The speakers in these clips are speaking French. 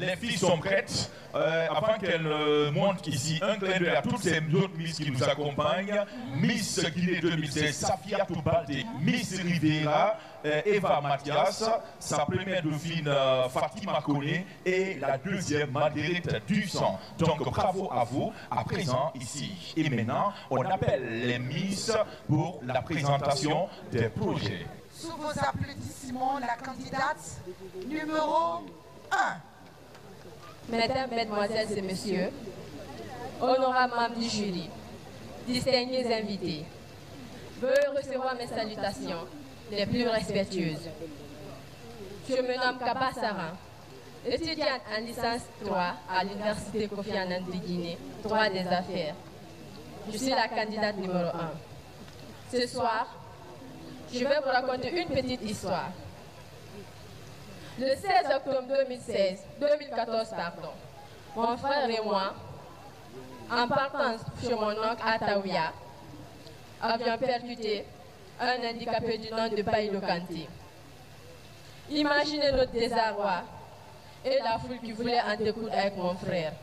les filles sont prêtes. Avant qu'elles montent ici, un clin d'œil à toutes ces autres Miss qui nous accompagnent. Miss Guinée 2016, Safia Toubalde, Miss Rivera, Eva Mathias, sa première dauphine Fatima Kone et la deuxième Marguerite Dussan. Donc bravo à vous. À présent, ici et maintenant, on appelle les Miss pour la présentation des projets. Sous vos applaudissements, la candidate numéro 1. Mesdames, Mesdemoiselles et Messieurs, honorables membres du jury, distingués invités, veuillez recevoir mes salutations les plus respectueuses. Je me nomme Kaba Saran, étudiante en licence 3 à l'Université Kofi Annan de Guinée, droit des affaires. Je suis la candidate numéro 1. Ce soir, je vais vous raconter une petite histoire. Le 16 octobre 2014, mon frère et moi, en partant chez mon oncle à Taouya, avions percuté un handicapé du nom de Baïlo Kanté. Imaginez notre désarroi et la foule qui voulait en découdre avec mon frère.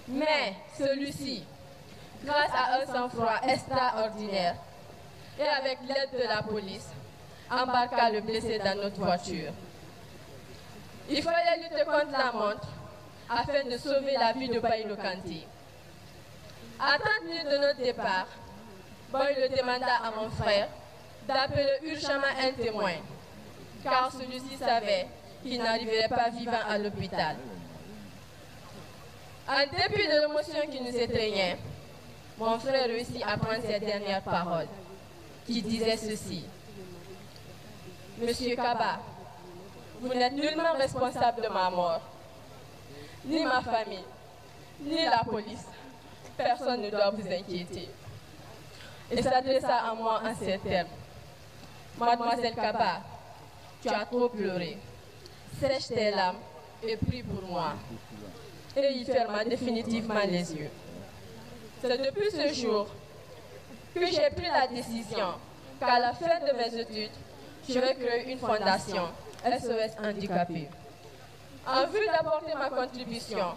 Mais celui-ci, grâce à un sang-froid extraordinaire et avec l'aide de la police, embarqua le blessé dans notre voiture. Il fallait lutter contre la montre afin de sauver la vie de Baïlo Kanté. À 30 minutes de notre départ, Baïlo demanda à mon frère d'appeler urgemment un témoin, car celui-ci savait qu'il n'arriverait pas vivant à l'hôpital. En dépit de l'émotion qui nous étreignait, mon frère réussit à prendre ses dernières paroles, qui disaient ceci. Monsieur Kaba, vous n'êtes nullement responsable de ma mort. Ni ma famille, ni la police. Personne ne doit vous inquiéter. Et s'adressa à moi en ces termes. Mademoiselle Kaba, tu as trop pleuré. Sèche tes larmes et prie pour moi. Et il ferma définitivement les yeux. C'est depuis ce jour que j'ai pris la décision qu'à la fin de mes études, je vais créer une fondation SOS Handicapés. En vue d'apporter ma contribution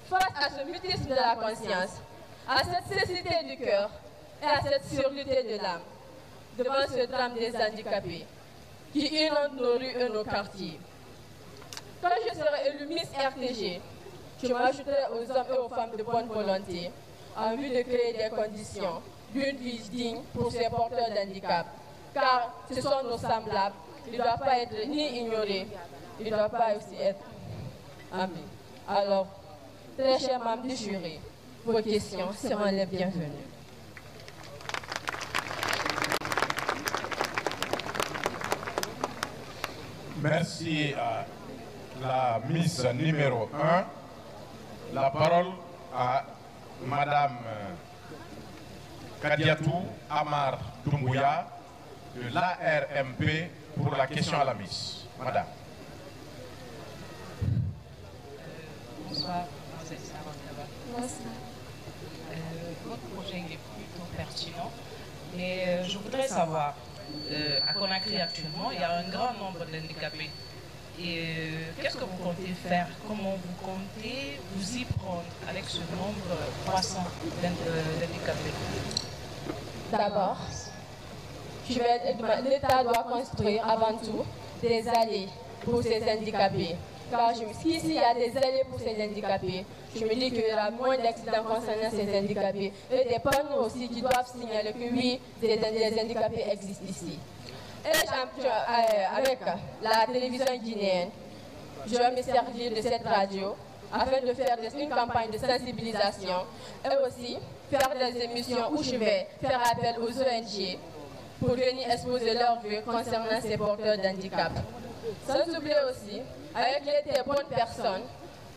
face à ce mutisme de la conscience, à cette cécité du cœur et à cette surdité de l'âme, devant ce drame des handicapés qui inonde nos rues et nos quartiers. Quand je serai élu Miss RTG, je m'ajouterai aux hommes et aux femmes de bonne volonté en vue de créer des conditions d'une vie digne pour ces porteurs d'handicap, car ce sont nos semblables. Il ne doit pas être ni ignoré, il ne doit pas aussi être amis. Alors, très chers membres du jury, vos questions seront les bienvenues. Merci à la Miss numéro 1. La parole à Madame Kadiatou Amar Doumbouya de l'ARMP pour la question à la Miss. Madame. Bonsoir, votre projet est plutôt pertinent, mais je voudrais savoir, à Conakry actuellement, il y a un grand nombre d'handicapés. Et qu'est-ce que vous comptez faire? Comment vous comptez vous y prendre avec ce nombre croissant d'handicapés? D'abord, l'État doit construire avant tout des allées pour ces handicapés. Car ici, il y a des allées pour ces handicapés, je me dis qu'il y aura moins d'accidents concernant ces handicapés. Et des panneaux aussi qui doivent signaler que oui, des handicapés existent ici. Et avec la télévision guinéenne, je vais me servir de cette radio afin de faire une campagne de sensibilisation et aussi faire des émissions où je vais faire appel aux ONG pour venir exposer leur vue concernant ces porteurs d'handicap. Sans oublier aussi, avec l'aide des bonnes personnes,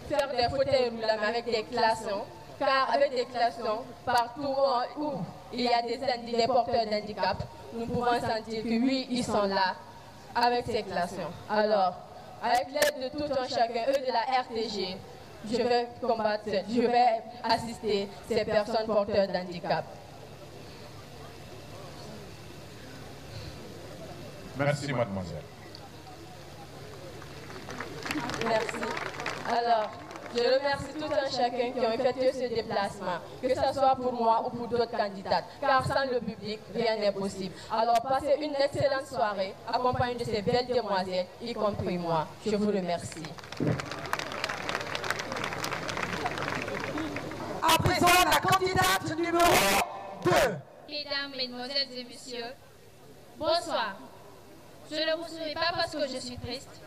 faire des fauteuils roulants avec des klaxons, car avec des klaxons, partout où il y a des porteurs d'handicap, nous pouvons sentir que oui, ils sont là avec ces klaxons. Alors, avec l'aide de tout un chacun, eux de la RTG, je vais combattre, je vais assister ces personnes porteurs d'handicap. Merci, mademoiselle. Merci. Alors, je remercie tout un chacun qui ont effectué ce déplacement, que ce soit pour moi ou pour d'autres candidates, car sans le public, rien n'est possible. Alors, passez une excellente soirée, accompagnée de ces belles demoiselles, y compris moi. Je vous remercie. À présent, la candidate numéro 2. Mesdames, Mesdemoiselles et Messieurs, bonsoir. Je ne vous souris pas parce que je suis triste.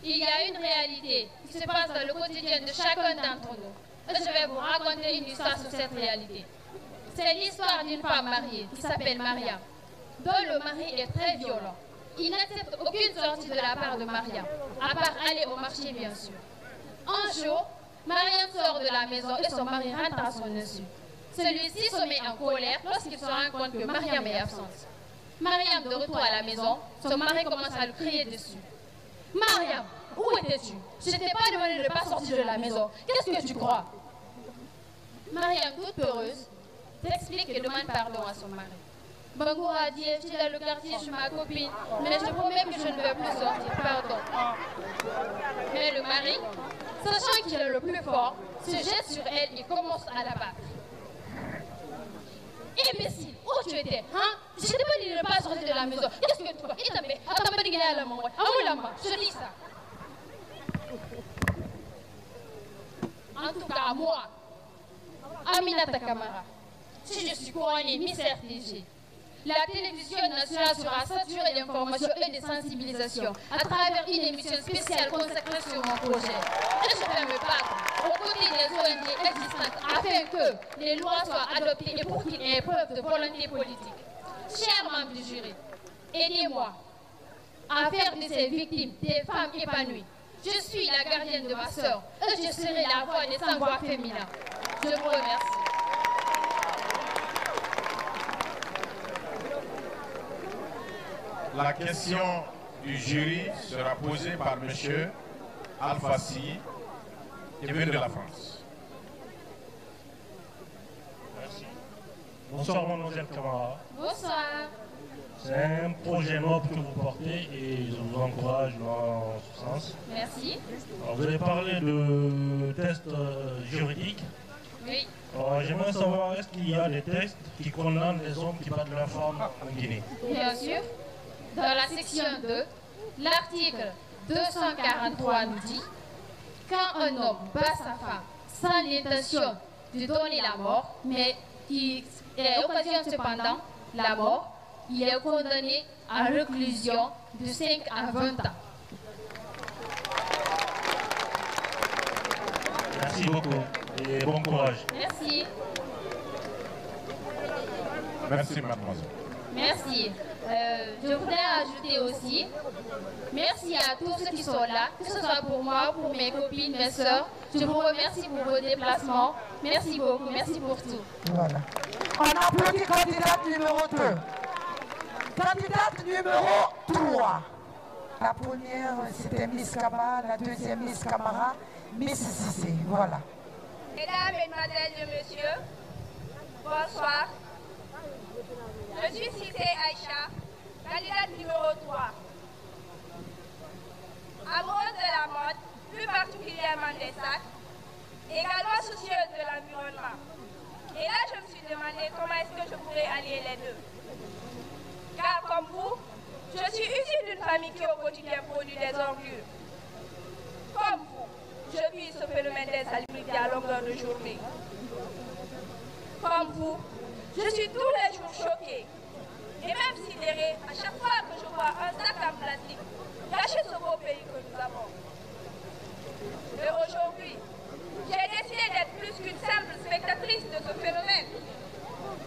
Il y a une réalité qui se passe dans le quotidien de chacun d'entre nous. Et je vais vous raconter une histoire sur cette réalité. C'est l'histoire d'une femme mariée qui s'appelle Maria, dont le mari est très violent. Il n'accepte aucune sortie de la part de Maria, à part aller au marché bien sûr. Un jour, Mariam sort de la maison et son mari rentre à son insu. Celui-ci se met en colère lorsqu'il se rend compte que Mariam est absente. Mariam, de retour à la maison, son mari commence à lui crier dessus. Mariam, où étais-tu? Je ne t'ai pas demandé de ne pas sortir de la maison. Qu'est-ce que tu crois? Mariam, toute peureuse, t'explique et demande pardon à son mari. Bango a dit, je suis dans le quartier, je suis ma copine, mais je te promets que je ne vais plus sortir, pardon. Mais le mari, sachant qu'il est le plus fort, se jette sur elle et commence à la battre. Imbécile, où tu étais, hein? Je t'ai pas dit de ne pas sortir de la maison. Qu'est-ce que tu fais? Je dis ça. En tout cas, moi, Aminata Kamara, si je suis couronnée Miss RTG, la télévision nationale sera saturée d'informations et de sensibilisation à travers une émission spéciale consacrée sur mon projet. Et je vais me battre aux côtés des ONG existantes afin que les lois soient adoptées et pour qu'il y ait preuve de volonté politique. Chers membres du jury, aidez-moi à faire de ces victimes des femmes épanouies. Je suis la gardienne de ma sœur et je serai la voix des sans-voix féminins. Je vous remercie. La question du jury sera posée par M. Alfassi, qui vient de la France. Merci. Bonsoir, mademoiselle Camara. Bonsoir. C'est un projet noble que vous portez et je vous encourage dans ce sens. Merci. Alors, vous avez parlé de tests juridiques. Oui. Alors, j'aimerais savoir, est-ce qu'il y a des textes qui condamnent les hommes qui battent leurs femmes en Guinée? Bien sûr. Dans la section 2, l'article 243 nous dit « Quand un homme bat sa femme sans l'intention de donner la mort, mais qui occasionne cependant la mort, il est condamné à réclusion de 5 à 20 ans. » Merci beaucoup et bon courage. Merci. Merci, mademoiselle. Merci. Je voudrais ajouter aussi, merci à tous ceux qui sont là, que ce soit pour moi, pour mes copines, mes soeurs. Je vous remercie pour vos déplacements. Merci beaucoup, merci pour tout. Voilà. On applaudit candidate numéro 2. Candidate numéro 3. La première, c'était Miss Kaba, la deuxième Miss Camara, Miss Sissé. Voilà. Mesdames, Mesdemoiselles et Messieurs, bonsoir. Je suis Sissé Aïcha, candidate numéro 3. Amoureuse de la mode, plus particulièrement des sacs, également soucieuse de l'environnement. Et là, je me suis demandé comment est-ce que je pourrais allier les deux. Car comme vous, je suis issue d'une famille qui au quotidien produit des ordures. Comme vous, je vis ce phénomène d'insalubrité à longueur de journée. Comme vous, je suis tous les jours choquée et même sidérée à chaque fois que je vois un sac en plastique gâcher ce beau pays que nous avons. Et aujourd'hui, j'ai décidé d'être plus qu'une simple spectatrice de ce phénomène.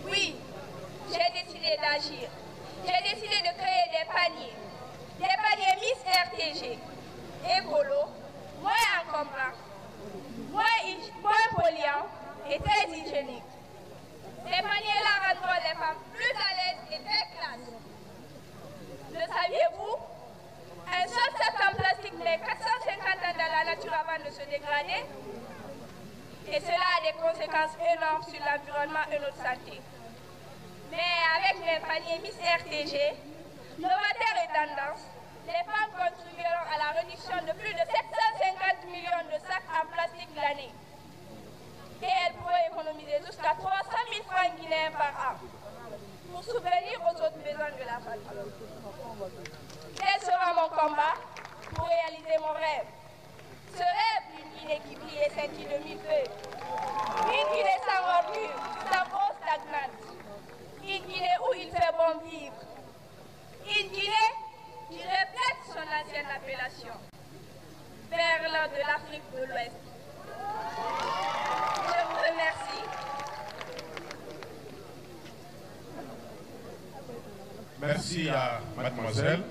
Oui, j'ai décidé d'agir. J'ai décidé de créer des paniers Miss RTG, écolo, moins encombrants, moins polluants et très hygiéniques. Ces paniers-là rendront les femmes plus à l'aise et très classes. Le saviez-vous? Un seul sac en plastique met 450 ans dans la nature avant de se dégrader. Et cela a des conséquences énormes sur l'environnement et notre santé. Mais avec les paniers Miss RTG, novateurs et tendance, les femmes contribueront à la réduction de plus de 750 millions de sacs d'Afrique de l'Ouest. Je vous remercie. Merci à mademoiselle.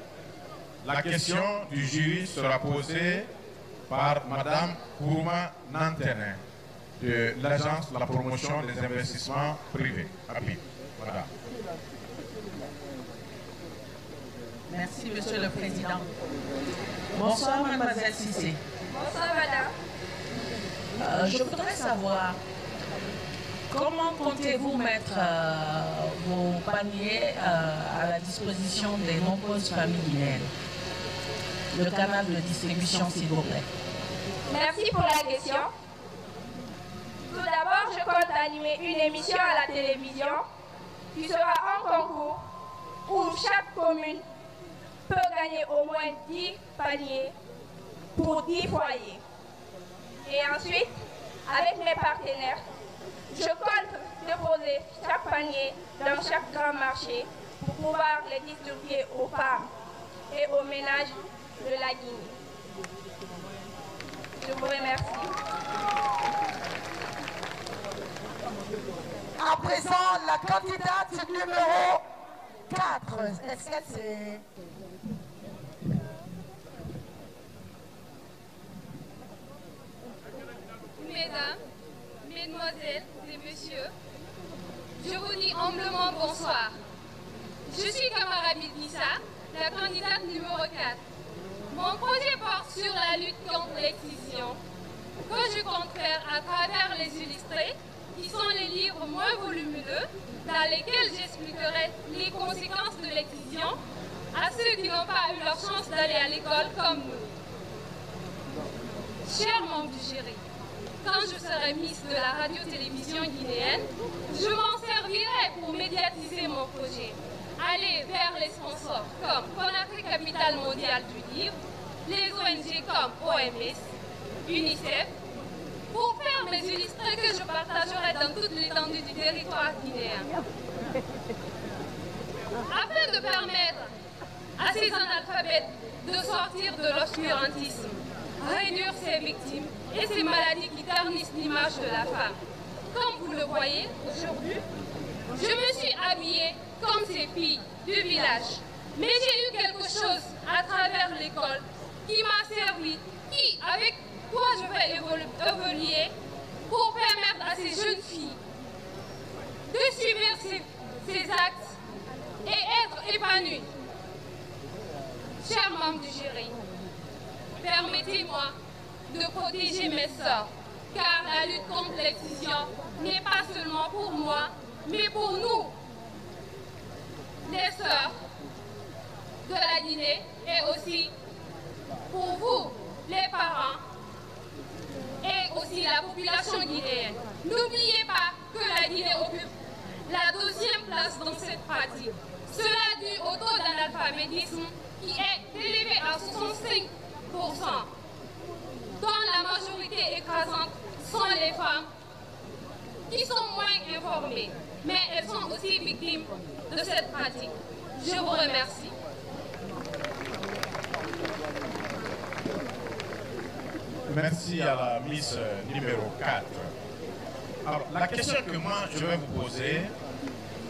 La question du jury sera posée par Madame Kourouma Nantenin de l'Agence de la promotion des investissements privés. API. Madame. Merci, Monsieur le Président. Bonsoir, Mademoiselle Cissé. Bonsoir, madame. Je voudrais savoir comment comptez-vous mettre vos paniers à la disposition des nombreuses familles guinéennes? Le canal de distribution, s'il vous plaît. Merci pour la question. Tout d'abord, je compte animer une émission à la télévision qui sera un concours où chaque commune peut gagner au moins 10 paniers pour 10 foyers. Et ensuite, avec mes partenaires, je compte déposer chaque panier dans chaque grand marché pour pouvoir les distribuer aux femmes et aux ménages de la Guinée. Je vous remercie. À présent, la candidate numéro 4. Est-ce qu'elle c'est... Mesdames, Mesdemoiselles et Messieurs, je vous dis humblement bonsoir. Je suis Kamara Bidissa, la candidate numéro 4. Mon projet porte sur la lutte contre l'excision, que je compte faire à travers les illustrés, qui sont les livres moins volumineux, dans lesquels j'expliquerai les conséquences de l'excision à ceux qui n'ont pas eu leur chance d'aller à l'école comme nous. Chers membres du jury, quand je serai Miss de la radio-télévision guinéenne, je m'en servirai pour médiatiser mon projet. Aller vers les sponsors comme Conakry Capitale Mondiale du Livre, les ONG comme OMS, UNICEF, pour faire mes illustrés que je partagerai dans toute l'étendue du territoire guinéen. Afin de permettre à ces analphabètes de sortir de l'obscurantisme, réduire ces victimes et ces maladies qui ternissent l'image de la femme. Comme vous le voyez, aujourd'hui, je me suis habillée comme ces filles du village. Mais j'ai eu quelque chose à travers l'école qui m'a servi, avec quoi je vais évoluer pour permettre à ces jeunes filles de subir ces actes et être épanouies. Chers membres du jury, permettez-moi de protéger mes sœurs, car la lutte contre l'excision n'est pas seulement pour moi, mais pour nous, les sœurs de la Guinée, et aussi pour vous, les parents, et aussi la population guinéenne. N'oubliez pas que la Guinée occupe la 2e place dans cette pratique. Cela dû au taux d'analphabétisme qui est élevé à 65%, dont la majorité écrasante sont les femmes qui sont moins informées, mais elles sont aussi victimes de cette pratique. Je vous remercie. Merci à la Miss numéro 4. Alors, la question que moi je vais vous poser,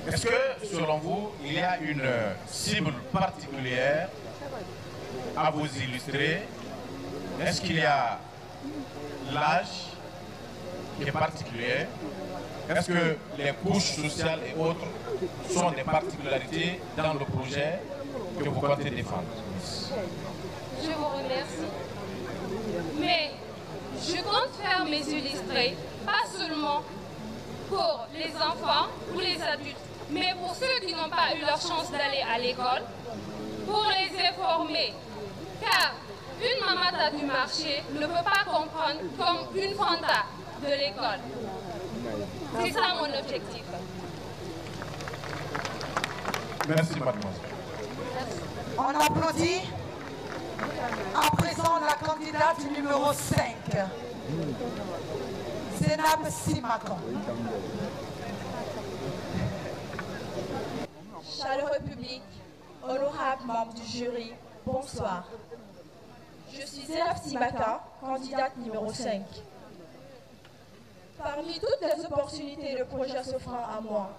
est-ce que selon vous, il y a une cible particulière à vous illustrer? Est-ce qu'il y a l'âge qui est particulier? Est-ce que les couches sociales et autres sont des particularités dans le projet que vous comptez défendre? Je vous remercie. Mais je compte faire mes illustrés, pas seulement pour les enfants ou les adultes, mais pour ceux qui n'ont pas eu leur chance d'aller à l'école, pour les informer. Car une mamata du marché ne peut pas comprendre comme une fanta de l'école. C'est ça mon objectif. Merci, mademoiselle. On applaudit. À présent, la candidate numéro 5, Zénab Simakan. Chaleureux public, honorables membres du jury, bonsoir. Je suis Zénab Simaka, candidate numéro 5. Parmi toutes les opportunités de projet s'offrant à moi,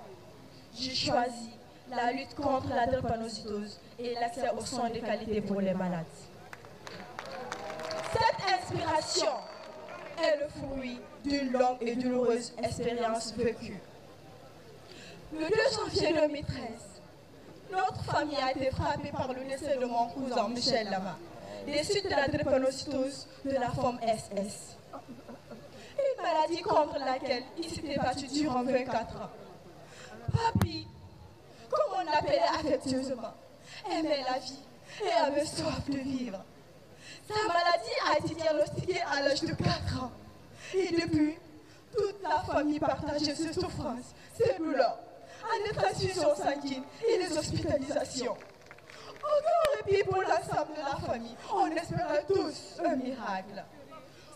j'ai choisi la lutte contre la drépanocytose et l'accès aux soins de qualité pour les malades. Cette inspiration est le fruit d'une longue et douloureuse expérience vécue. Le 2 janvier 2013, notre famille a été frappée par le décès de mon cousin Michel Lama, des suites de la drépanocytose de la forme SS. Une maladie contre laquelle il s'était battu durant 24 ans. Papy, comme on l'appelait affectueusement, aimait la vie et avait soif de vivre. Sa maladie a été diagnostiquée à l'âge de 4 ans. Et depuis, toute la famille partageait ses souffrances, ses douleurs, les transfusions sanguines et les hospitalisations. Aucun répit pour l'ensemble de la famille. On espérait tous un miracle.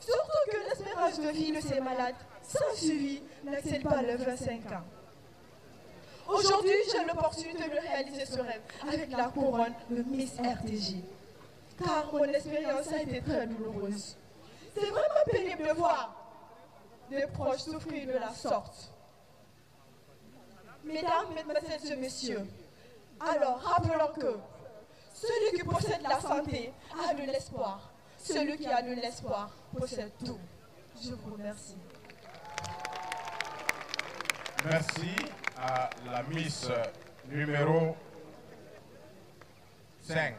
Surtout que l'espérance de vie de ces malades sans suivi n'excède pas les 25 ans. Aujourd'hui, j'ai l'opportunité de réaliser ce rêve avec la couronne de Miss RTJ. Car mon expérience a été très douloureuse. C'est vraiment pénible de voir des proches souffrir de la sorte. Mesdames, mesdemoiselles et messieurs, alors rappelons que celui qui possède la santé a de l'espoir. Celui qui a de l'espoir possède tout. Je vous remercie. Merci à la Miss numéro 5.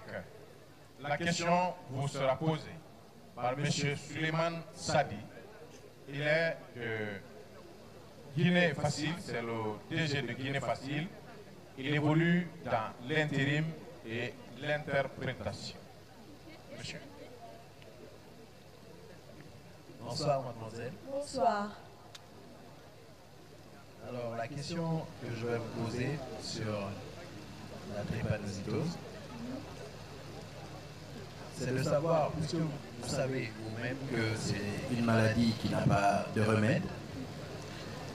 La question vous sera posée par M. Suleiman Sadi. Il est de Guinée Facile, c'est le DG de Guinée Facile. Il évolue dans l'intérim et l'interprétation. Monsieur. Bonsoir, mademoiselle. Bonsoir. Alors, la question que je vais vous poser sur la drépanocytose, c'est de savoir, puisque vous savez vous-même que c'est une maladie qui n'a pas de remède,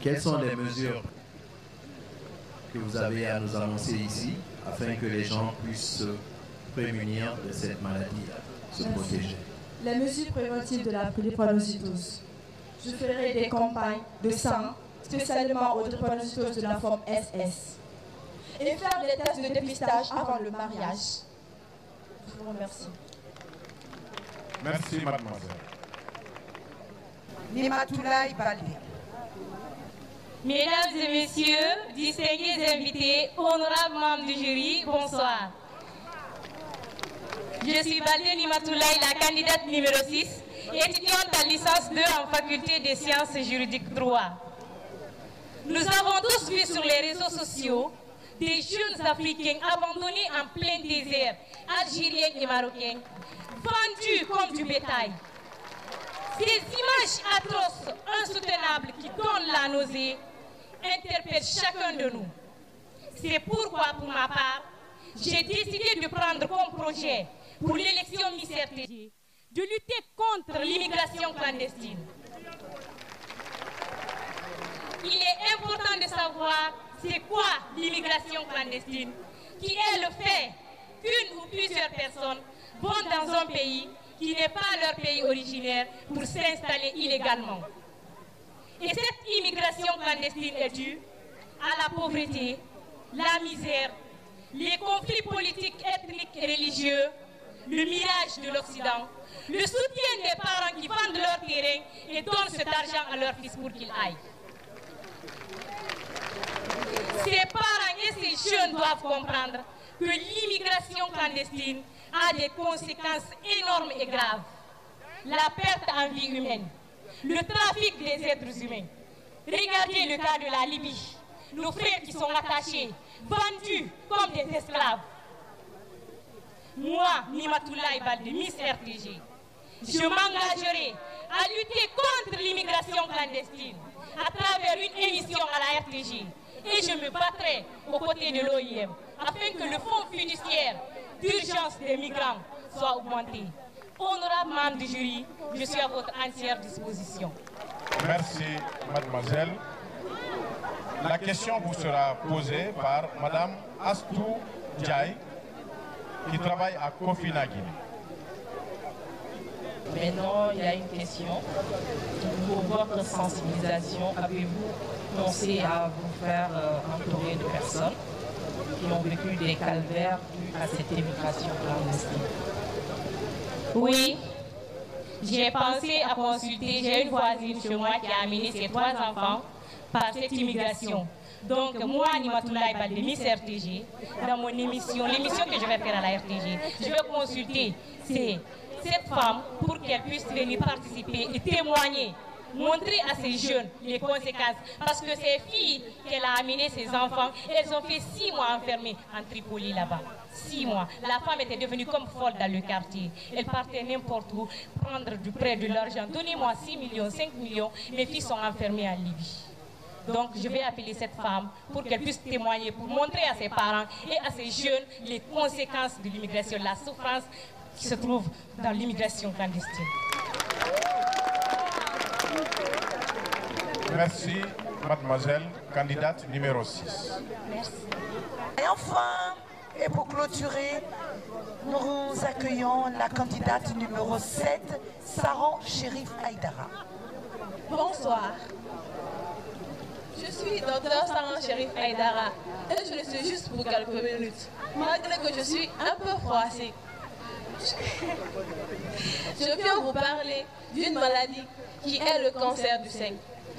quelles sont les mesures que vous avez à nous annoncer ici afin que les gens puissent se prémunir de cette maladie, se protéger? Les mesures préventives de la drépanocytose. Je ferai des campagnes de sang, spécialement aux drépanocytoses de la forme SS. Et faire des tests de dépistage avant le mariage. Je vous remercie. Merci, mademoiselle. Nimatoulaye Baldé. Mesdames et messieurs, distingués invités, honorables membres du jury, bonsoir. Je suis Baldé Nimatoulaye, la candidate numéro 6, étudiante à licence 2 en faculté des sciences juridiques droit. Nous avons tous vu sur les réseaux sociaux des jeunes Africains abandonnés en plein désert, Algériens et Marocains, vendus comme du bétail. Ces images atroces, insoutenables, qui donnent la nausée, interpellent chacun de nous. C'est pourquoi, pour ma part, j'ai décidé de prendre comme projet pour l'élection Miss RTJ de lutter contre l'immigration clandestine. Il est important de savoir c'est quoi l'immigration clandestine, qui est le fait qu'une ou plusieurs personnes vont dans un pays qui n'est pas leur pays originaire pour s'installer illégalement. Et cette immigration clandestine est due à la pauvreté, la misère, les conflits politiques, ethniques et religieux, le mirage de l'Occident, le soutien des parents qui vendent leur terrain et donnent cet argent à leurs fils pour qu'ils aillent. Ces parents et ces jeunes doivent comprendre que l'immigration clandestine a des conséquences énormes et graves. La perte en vie humaine, le trafic des êtres humains. Regardez le cas de la Libye, nos frères qui sont attachés, vendus comme des esclaves. Moi, Nimatoulaye Baldé, Miss RTJ, je m'engagerai à lutter contre l'immigration clandestine à travers une émission à la RTJ. Et je me battrai aux côtés de l'OIM afin que le fonds fiduciaire d'urgence des migrants soit augmenté. Honorable membre du jury, je suis à votre entière disposition. Merci, mademoiselle. La question vous sera posée par madame Astou Diaye, qui travaille à Kofi Guinée. Maintenant, il y a une question. Pour votre sensibilisation, avez-vous pensé à vous faire entourer de personnes qui ont vécu des calvaires dus à cette émigration clandestine? Oui, j'ai pensé à consulter. J'ai une voisine chez moi qui a amené ses 3 enfants par cette immigration. Donc, moi, Nimatoulaye Baldé, Miss RTG, dans mon émission, l'émission que je vais faire à la RTG, je vais consulter cette femme pour qu'elle puisse venir participer et témoigner, montrer à ces jeunes les conséquences. Parce que ces filles qu'elle a amenées, ces enfants, elles ont fait 6 mois enfermées en Tripoli là-bas. 6 mois. La femme était devenue comme folle dans le quartier. Elle partait n'importe où, prendre du prêt de l'argent. Donnez-moi 6 millions, 5 millions. Mes filles sont enfermées en Libye. Donc je vais appeler cette femme pour qu'elle puisse témoigner, pour montrer à ses parents et à ces jeunes les conséquences de l'immigration, la souffrance qui se trouve dans l'immigration clandestine. Merci, mademoiselle, candidate numéro 6. Merci. Et enfin, et pour clôturer, nous accueillons la candidate numéro 7, Saran Chérif Haïdara. Bonsoir. Je suis Dr Saran Chérif Haïdara et je le suis juste pour quelques minutes, malgré que je suis un peu froissée. Je viens vous parler d'une maladie qui est le cancer du sein.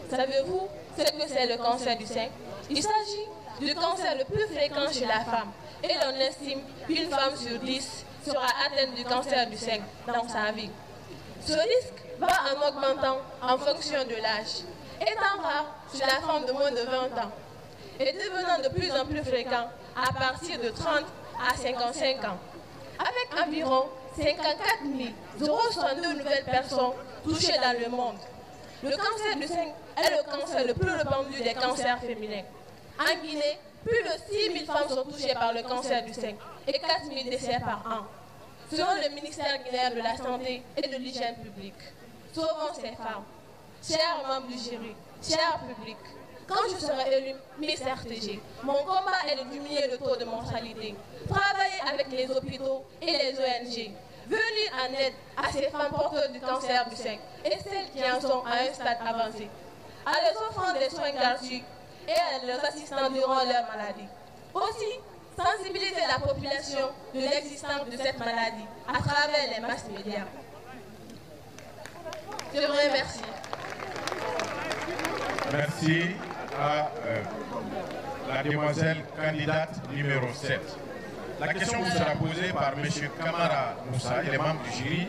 Savez-vous ce que c'est le cancer du sein? Il s'agit du cancer le plus fréquent chez la femme et l'on estime qu'une femme sur 10 sera atteinte du cancer du sein dans sa vie. Ce risque va en augmentant en fonction de l'âge, étant rare chez la femme de moins de 20 ans et devenant de plus en plus fréquent à partir de 30 à 55 ans, avec environ 54 062 nouvelles personnes touchées dans le monde. Le cancer du sein est le cancer le plus répandu des cancers féminins. En Guinée, plus de 6 000 femmes sont touchées par le cancer du sein et 4 000 décès par an, selon le ministère guinéen de la Santé et de l'Hygiène publique. Sauvons ces femmes. Chers membres du jury, chers publics, quand je serai élue Miss RTG, mon combat est de diminuer le taux de mortalité, travailler avec les hôpitaux et les ONG, venir en aide à ces femmes porteuses du cancer du sein et celles qui en sont à un stade avancé, à les offrant des soins gratuits et à leurs assistants durant leur maladie. Aussi, sensibiliser la population de l'existence de cette maladie à travers les masses médias. Je vous remercie. Merci à la demoiselle candidate numéro 7. La question vous sera posée par M. Kamara Moussa, il est membre du jury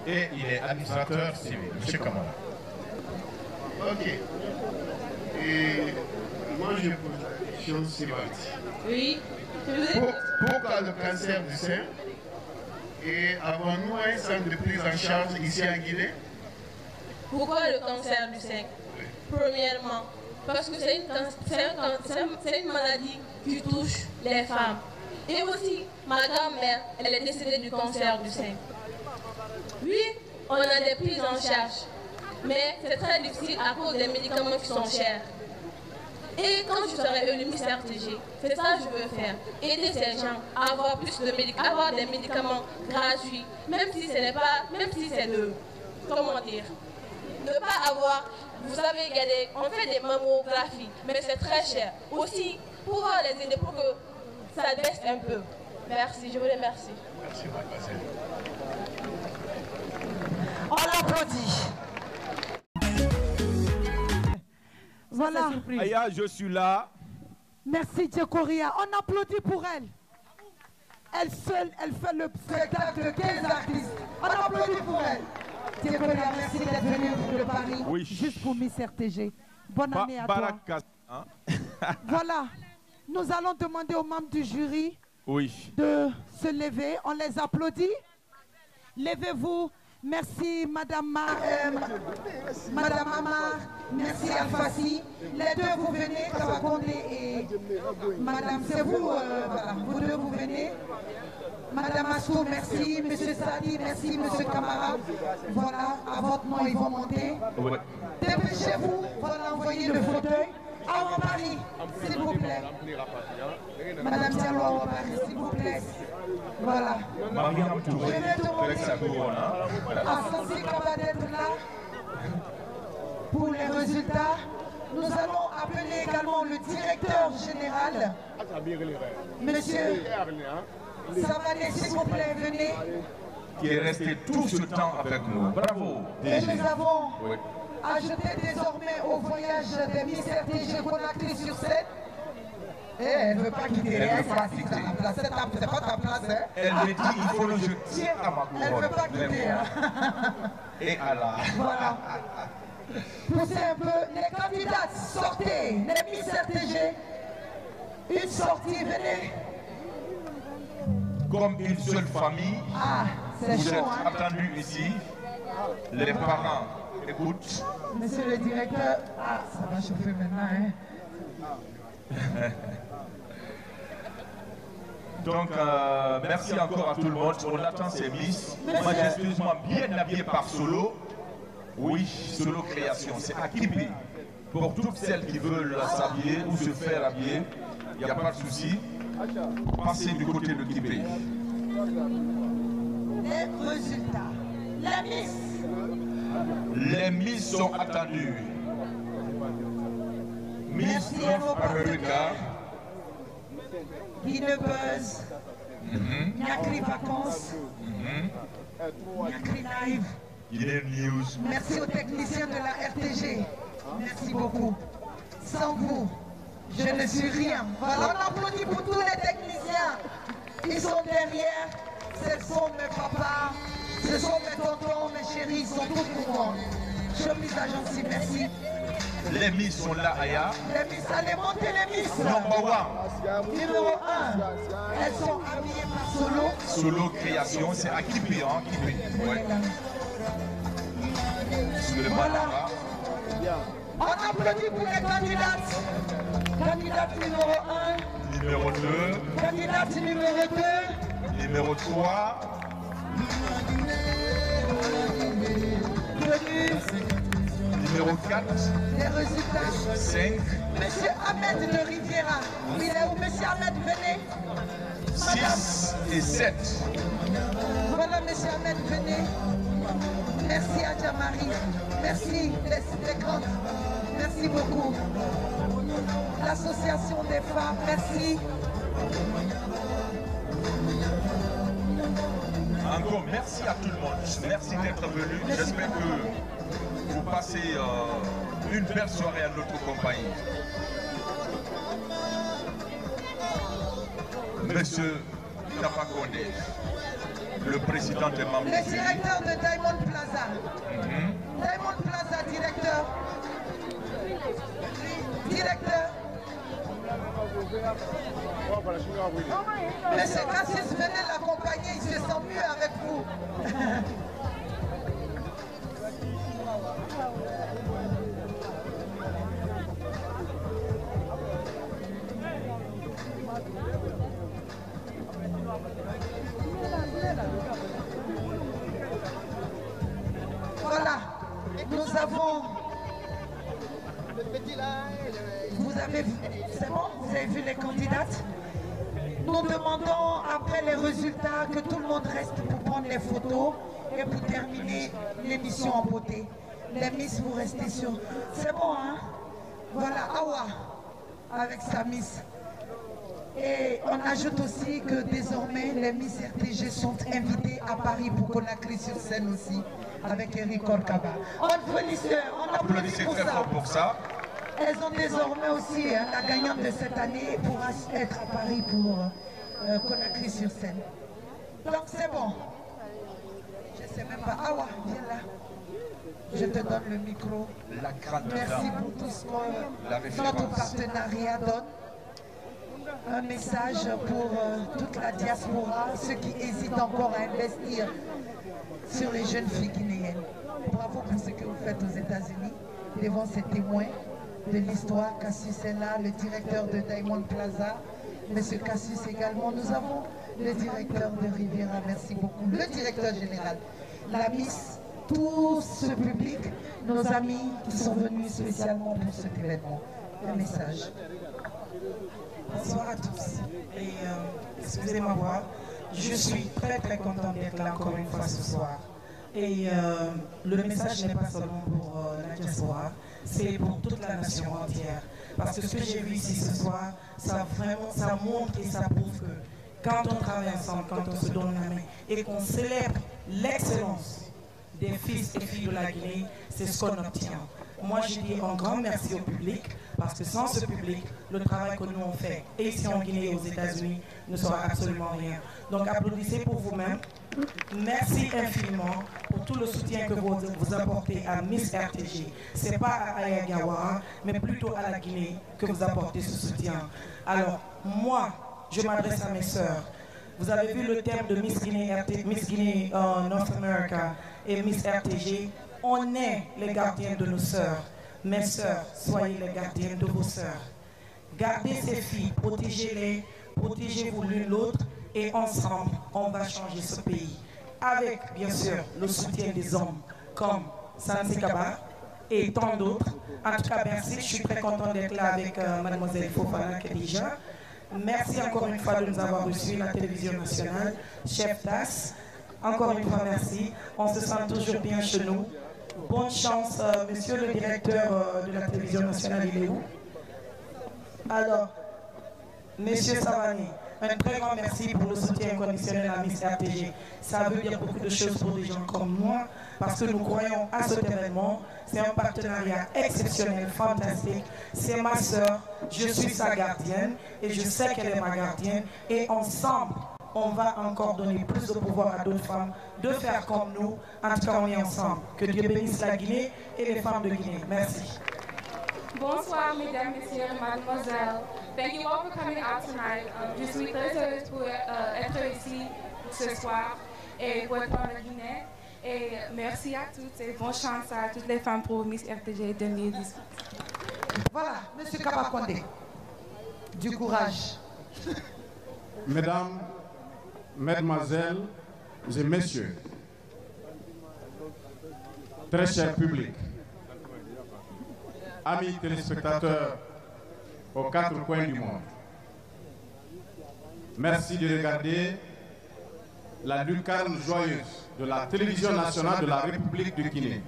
et il est administrateur civil. M. Kamara. Ok. Et moi je pose la question suivante. Oui. Pourquoi le cancer du sein? Et avons-nous un centre de prise en charge ici en Guinée? Pourquoi le cancer du sein? Premièrement, parce que c'est une maladie qui touche les femmes. Et aussi, ma grand-mère, elle est décédée du cancer du sein. Oui, on a des prises en charge, mais c'est très difficile à cause des médicaments qui sont chers. Et quand je serai élue Miss RTG, c'est ça que je veux faire. Aider ces gens à avoir plus de médicaments, avoir des médicaments gratuits, même si ce n'est pas, même si c'est de, comment dire, ne pas avoir, vous savez, on fait des mammographies, mais c'est très cher. Aussi, pouvoir les aider pour que ça baisse un peu. Merci, je vous remercie. Merci, mademoiselle. On l'applaudit. Voilà. Aya, je suis là. Merci Djekoria. On applaudit pour elle. Elle seule, elle fait le spectacle de 15 artistes. On applaudit pour elle. Djekoria, merci d'être venue de Paris. Oui. Juste pour Miss RTG. Bonne année à toi. Hein? Voilà. Nous allons demander aux membres du jury de se lever. On les applaudit. Levez-vous. Merci Madame Madame Amar, merci Alfassi. Les deux vous venez, Kabakonde et Madame, c'est vous, voilà, vous deux vous venez. Madame Assou, merci. Monsieur Sadi, merci. Monsieur Kamara. Voilà, à votre nom, ils vont monter. Ouais. Dépêchez-vous, voilà, envoyez le fauteuil. Awa Paris, s'il vous plaît. Madame Diallo, Awa Paris, s'il vous plaît. Voilà. Mariam Touré, Je vais demander avec sa couronne. à Sansi Kaba d'être là pour les résultats. Nous allons appeler également le directeur général, Monsieur Savané, s'il vous plaît, venez. Qui est resté tout ce temps avec nous. Bravo. Et nous avons Oui. ajouté désormais au voyage des Miss RTG Conakry sur scène. Et elle ne veut pas quitter. Elle est assise à la place. C'est pas ta place. Hein? Elle me dit, il faut que je tienne à ma couronne. Elle ne veut pas quitter. Hein? Et Allah. Voilà. Poussez un peu. Les candidates, sortez. Les Miss RTG. Une sortie, venez. Comme une seule famille, c'est vous chaud, êtes hein? attendus ici. Les parents écoutent. Monsieur le directeur, ça va chauffer maintenant, hein? Donc, merci encore à tout le monde. On attend ces Miss. Majestueusement bien habillé par Solo. Oui, Solo Création. C'est à Kipé. Pour toutes celles qui veulent s'habiller ou se faire habiller, il n'y a pas de souci. Passez du côté de Kipé. Les résultats. La Miss. Les Miss sont attendues. Miss Merci à vos North America. Guinée Buzz. Nyakri Vacances. Nyakri Live. Guinée News. Merci aux techniciens de la RTG. Merci beaucoup. Sans vous, je ne suis rien. Voilà, on applaudit pour tous les techniciens. Ils sont derrière. Ce sont mes papas, ce sont mes tontons, mes chéris, ils sont tous pour moi. Chemise agency, merci. Les Miss sont là, Aya. Les Miss, allez monter les Miss. Number one. Numéro 1. Elles sont habillées par Solo. Solo Création, c'est à Kipé, hein, Kipé. Ouais. Voilà. On applaudit pour les candidates. Candidate numéro 1. Numéro 2. Candidate numéro 2. Numéro 3. Numéro 4. Les résultats. 5. Monsieur Ahmed de Riviera. Il est où, Monsieur Ahmed, venez. 6 et 7. Voilà, Monsieur Ahmed, venez. Merci à Jamari. Merci les grandes. Merci beaucoup. L'association des femmes, merci. Encore merci à tout le monde. Merci d'être venu. J'espère que vous passez une belle soirée à notre compagnie. Monsieur Kapakonde, le président des membres. Le directeur de Diamond Plaza. Diamond Plaza, directeur. Directeur. Monsieur Cassius, venez l'accompagner, il se sent mieux avec vous. Voilà, nous avons... Vous avez vu, c'est bon? Vous avez vu les candidates? Nous demandons, après les résultats, que tout le monde reste pour prendre les photos et pour terminer l'émission en beauté. Les Miss, vous restez sur... C'est bon, hein? Voilà, Awa, avec sa Miss. Et on ajoute aussi que désormais, les Miss RTG sont invitées à Paris pour Conakry sur scène aussi, avec Eric Orkaba. On félicite, on applaudit pour ça. Elles ont désormais aussi, la gagnante de cette année pourra être à Paris pour Conakry sur scène. Donc c'est bon. Je ne sais même pas. Ah ouais, viens là. Je te donne le micro. La grande Merci pour tout ce que notre partenariat donne. Un message pour toute la diaspora, ceux qui hésitent encore à investir sur les jeunes filles guinéennes. Bravo pour ce que vous faites aux États-Unis devant ces témoins de l'histoire. Cassius est là, le directeur de Diamond Plaza, Monsieur Cassius également. Nous avons le directeur de Riviera, merci beaucoup, le directeur général, la Miss, tout ce public, nos amis qui sont venus spécialement pour cet événement. Un message. Bonsoir à tous. Et excusez ma voix, Je suis très très contente d'être là encore une fois ce soir. Et le message n'est pas seulement pour la diaspora, c'est pour toute la nation entière. Parce que ce que j'ai vu ici ce soir, ça montre et ça prouve que quand on travaille ensemble, quand on se donne la main et qu'on célèbre l'excellence des fils et filles de la Guinée, c'est ce qu'on obtient. Moi, je dis un grand merci au public, parce que sans ce public, le travail que nous on fait, et ici en Guinée et aux États-Unis, ne sera absolument rien. Donc applaudissez pour vous-même. Merci infiniment pour tout le soutien que vous apportez à Miss RTG. Ce n'est pas à Ayagawa, mais plutôt à la Guinée que vous apportez ce soutien. Alors, moi, je m'adresse à mes sœurs. Vous avez vu le thème de Miss Guinée North America et Miss RTG. On est les gardiens de nos sœurs. Mes sœurs, soyez les gardiennes de vos sœurs. Gardez ces filles, protégez-les, protégez-vous l'une l'autre et ensemble, on va changer ce pays. Avec, bien sûr, le soutien des hommes comme Sansi Kaba et tant d'autres. En tout cas, merci. Je suis très contente d'être là avec mademoiselle Fofana Kedija. Merci encore une fois de nous avoir reçus, la télévision nationale, chef TAS. Encore une fois, merci. On se sent toujours bien chez nous. Bonne chance, monsieur le directeur de la télévision nationale, il est où? Alors, monsieur Savani, un très grand merci pour le soutien inconditionnel à Miss RTG. Ça veut dire beaucoup de choses pour des gens comme moi, parce que nous croyons à cet événement. C'est un partenariat exceptionnel, fantastique. C'est ma sœur, je suis sa gardienne, et je sais qu'elle est ma gardienne. Et ensemble, on va encore donner plus de pouvoir à d'autres femmes de faire comme nous. En tout cas, on est ensemble. Que Dieu bénisse la Guinée et les femmes de Guinée. Merci. Bonsoir, mesdames, messieurs, mademoiselles. Thank you all for coming out tonight. Je suis très heureuse pour être ici ce soir et pour être dans la Guinée. Et merci à toutes et bonne chance à toutes les femmes pour Miss RTG 2018. Voilà, monsieur Kabakonde, du courage. Mesdames, Mesdemoiselles et Messieurs, très cher public, amis téléspectateurs aux quatre coins du monde, merci de regarder la lucarne joyeuse de la télévision nationale de la République de Guinée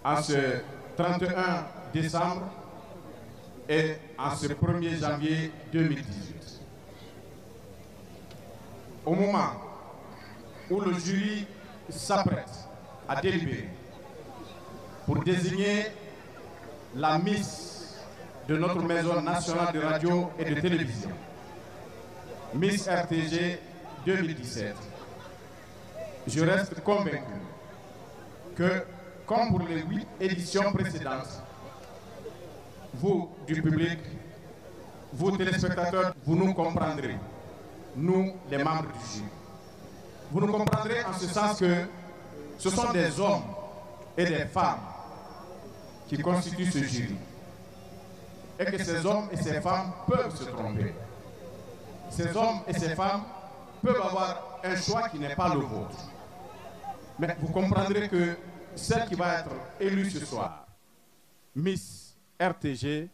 en ce 31 décembre et en ce 1er janvier 2018. Au moment où le jury s'apprête à délibérer pour désigner la Miss de notre maison nationale de radio et de télévision, Miss RTG 2017, je reste convaincu que, comme pour les 8 éditions précédentes, vous, du public, vous téléspectateurs, vous nous comprendrez. Nous, les membres du jury. Vous nous comprendrez en ce sens que ce sont des hommes et des femmes qui constituent ce jury. Et que ces hommes et ces femmes peuvent se tromper. Ces hommes et ces femmes peuvent avoir un choix qui n'est pas le vôtre. Mais vous comprendrez que celle qui va être élue ce soir, Miss RTG,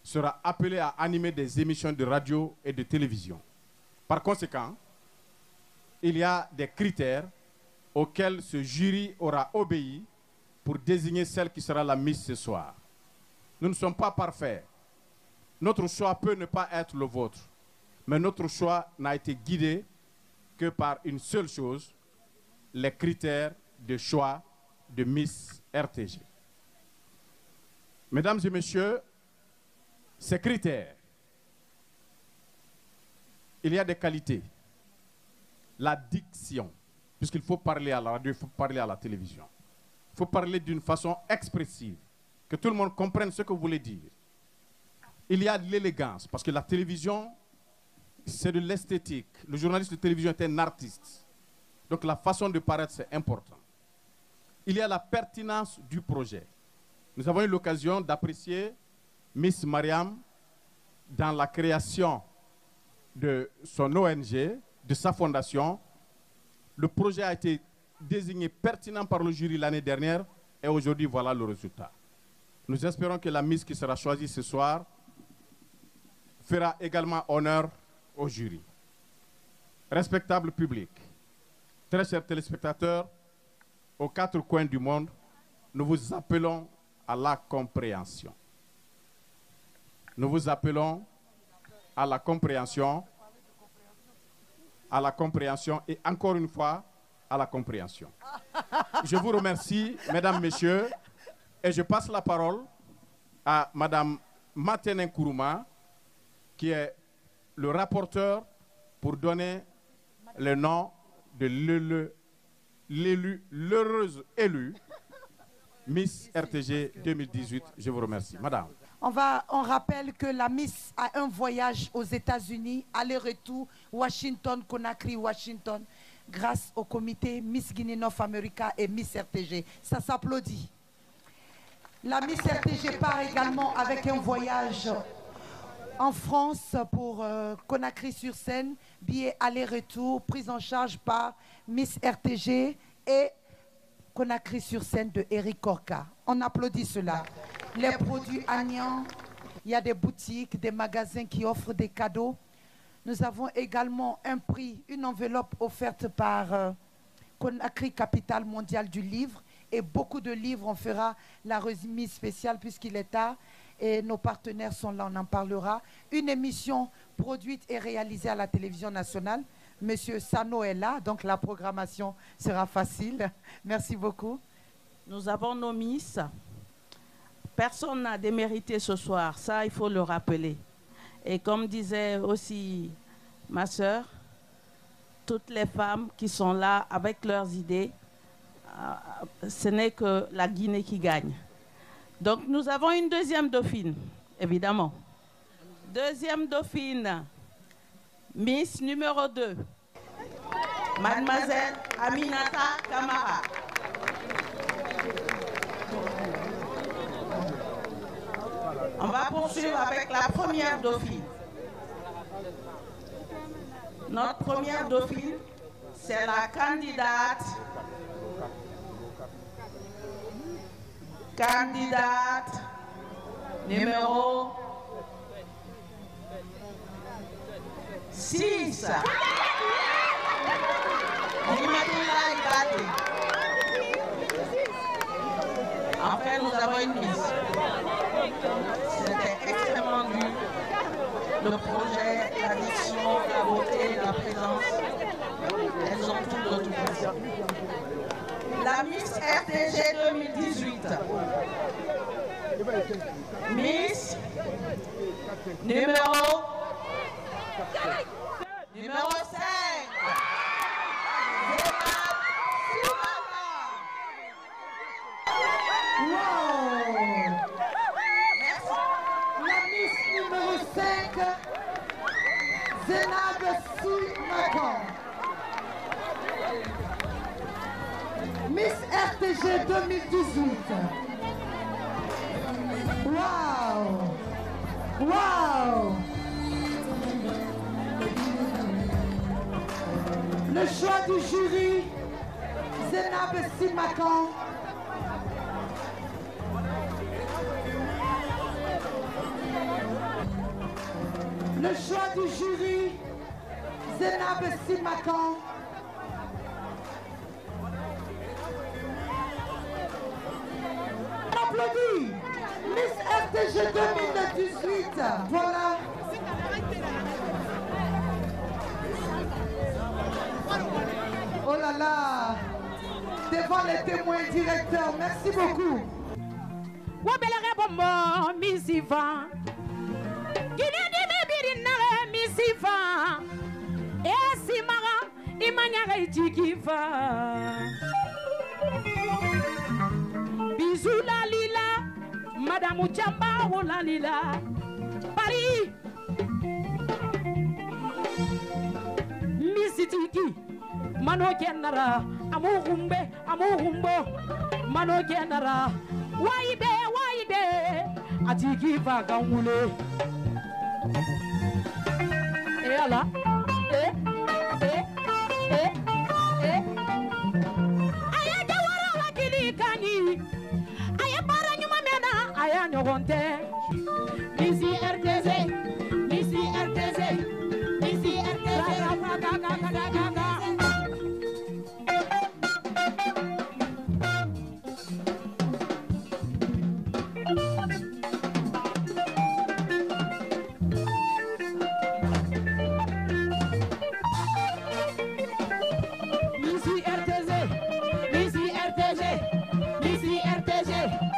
sera appelée à animer des émissions de radio et de télévision. Par conséquent, il y a des critères auxquels ce jury aura obéi pour désigner celle qui sera la Miss ce soir. Nous ne sommes pas parfaits. Notre choix peut ne pas être le vôtre, mais notre choix n'a été guidé que par une seule chose, les critères de choix de Miss RTG. Mesdames et messieurs, ces critères, il y a des qualités. La diction, puisqu'il faut parler à la radio, il faut parler à la télévision. Il faut parler d'une façon expressive, que tout le monde comprenne ce que vous voulez dire. Il y a de l'élégance, parce que la télévision, c'est de l'esthétique. Le journaliste de télévision est un artiste. Donc la façon de paraître, c'est important. Il y a la pertinence du projet. Nous avons eu l'occasion d'apprécier Miss Mariam dans la création de son ONG, de sa fondation. Le projet a été désigné pertinent par le jury l'année dernière et aujourd'hui, voilà le résultat. Nous espérons que la Miss qui sera choisie ce soir fera également honneur au jury. respectable public, très chers téléspectateurs, aux quatre coins du monde, nous vous appelons à la compréhension. Nous vous appelons à la compréhension et encore une fois, à la compréhension. Je vous remercie, mesdames, messieurs, et je passe la parole à madame Matene Nkrumah, qui est le rapporteur pour donner le nom de l'heureuse élue Miss RTG 2018. Je vous remercie. Madame. On rappelle que la Miss a un voyage aux États-Unis, aller-retour, Washington, Conakry, Washington, grâce au comité Miss Guinée North America et Miss RTG. Ça s'applaudit. La Miss RTG part également avec un voyage en France pour Conakry-sur-Seine, billet aller-retour, prise en charge par Miss RTG et Conakry-sur-Seine de Eric Korka. On applaudit cela. Les produits Agnan, il y a des boutiques, des magasins qui offrent des cadeaux. Nous avons également un prix, une enveloppe offerte par Conakry, capitale mondiale du livre. Et beaucoup de livres, on fera la remise spéciale puisqu'il est tard. Et nos partenaires sont là, on en parlera. Une émission produite et réalisée à la télévision nationale. Monsieur Sano est là, donc la programmation sera facile. Merci beaucoup. Nous avons nos Miss. Personne n'a démérité ce soir, ça il faut le rappeler. Et comme disait aussi ma sœur, toutes les femmes qui sont là avec leurs idées, ce n'est que la Guinée qui gagne. Donc nous avons une deuxième dauphine, évidemment. Deuxième dauphine, Miss numéro 2, Mademoiselle Aminata Kamara. On va poursuivre avec la première dauphine. Notre première dauphine, c'est la candidate numéro 6. Enfin, nous avons une Miss. C'était extrêmement dur. Le projet, l'addiction, la beauté, la présence, elles ont tout de tout. La Miss RTG 2018. Miss numéro 5. Wow! La Miss numéro 5, Zénab Soumakan. Miss RTG 2018. Wow! Wow! Le choix du jury, Zénab Soumakan. Le choix du jury, Zénab Soumakan. Applaudis Miss RTG 2018. Voilà. Oh là là. Devant les témoins directeurs, merci beaucoup. Miss Ivan. Misifa, Esimara, Imanyara Jikiva. Bizula Lila, Madame Uchamba Ola Lila, Paris. Misitiki, Mano Kenara, Amuhumbo, Mano Kenara, Waide, Atikiva Gamule. Ela, Aya jawara wakili kani, Aya para nyuma mena, Aya nyogonte. Missy RTG, Missy RTG, Missy RTG. Monsieur.